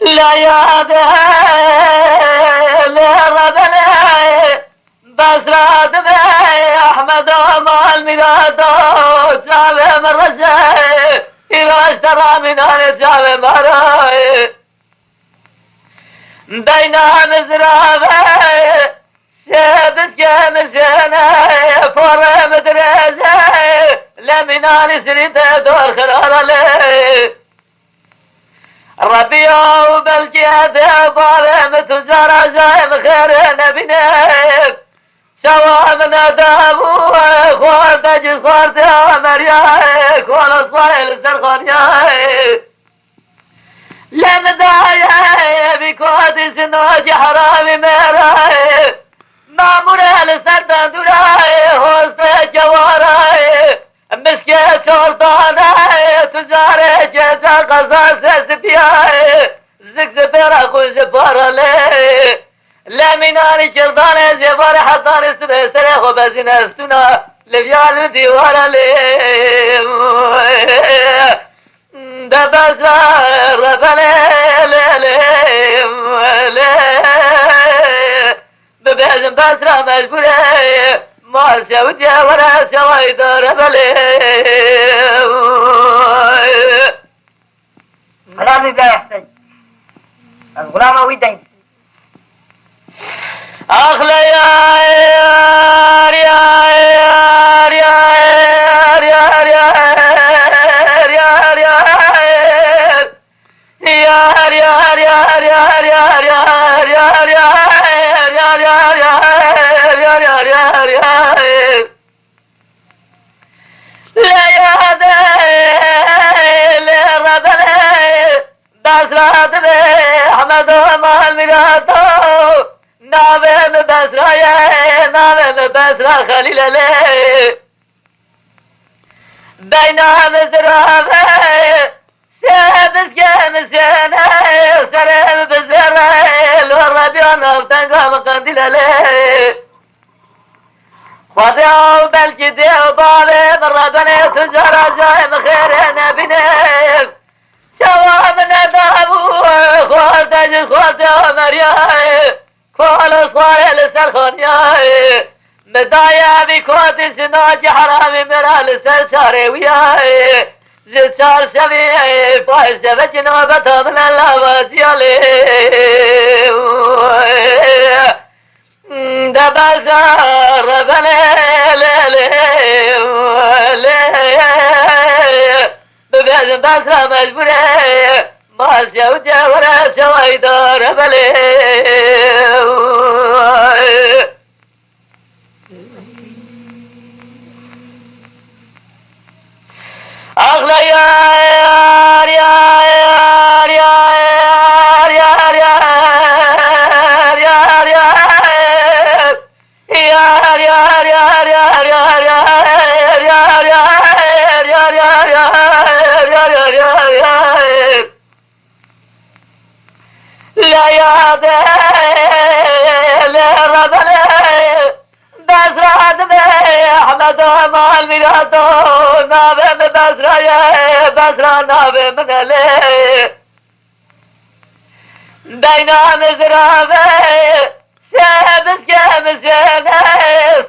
لا يا بسرات بي احمد وما الميلاد جاب من رجعي إذا اشترى من أن جاب مراي بينا مزرابي شابت كمسيني فور مدرجي لمن سريت دور خرار لي ربي وبالجياد ظالم تجارة جايب خير نبينيك سوا من دابو خوارتك صارت مرياك ولا صايل سرخانياك لمدايا بكوتي سنوج حرامي ميراي مامورة لسردان دوراي هوستي جواراي مسكي سلطاناي تجاري جيزا قصاص ستياي زك زبيرا خوش بارالي لمناني كرداني زبار حطاني سريخ وبزين استنا لبيال ديوار لي دبزار ربلي ببازم بسرا مجبوري ما سوتي ولا سويت ربلي غلامي بلا يحتاج الغلام ويدين أخلى أحمد وما الميراتو نابم بسرا يا نابم بسرا خليل لي بينا مزرابي سابس كمسيني سرم بزرائيل والربيان بتنقام قنديل لي خذوا بالجدي وبابي من ربني تجارة جاي مخير نبينيك شوامنا دابو خوارتك ومرياي كل صايل سرخانياي مدايا بكوتي سناج حرامي مرا لسر شاري وياي زد شار شبيعي فايز بجنو بطمن اللوازيالي دبزار بلي ببازم بسرا مجبوري ما سوتي ولا سويت ربلي أغلى لا يا ربلي بسرات بي احمد وما الميلاتو نابم بسرا يا بسرا نابم منالي بينا مزرابي شابس كمسيني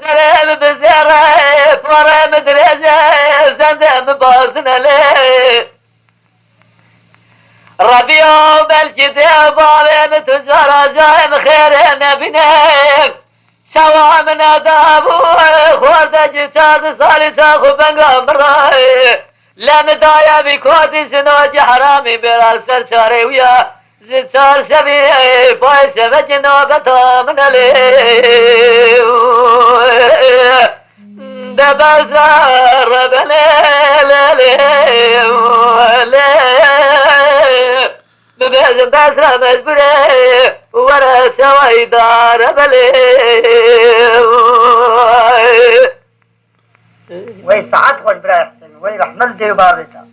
سرم بزيري فور مدرجي زندم بازنالي ربي وبالجدي وبابي تجارة جاي خير نبينيك سوا من دابو خوارتك صارت صالي ساخو بنقا مراي لمدايا بكوتي سنوج حرامي برال سر شاري ويا زد صار شبيعي فايز بجنو بطمن لي دبزار بلي ببازم بسرا مجبوري ورا سوي دار بلي وي ساعات خوش بلا يحسن وي رحمل دي بابتا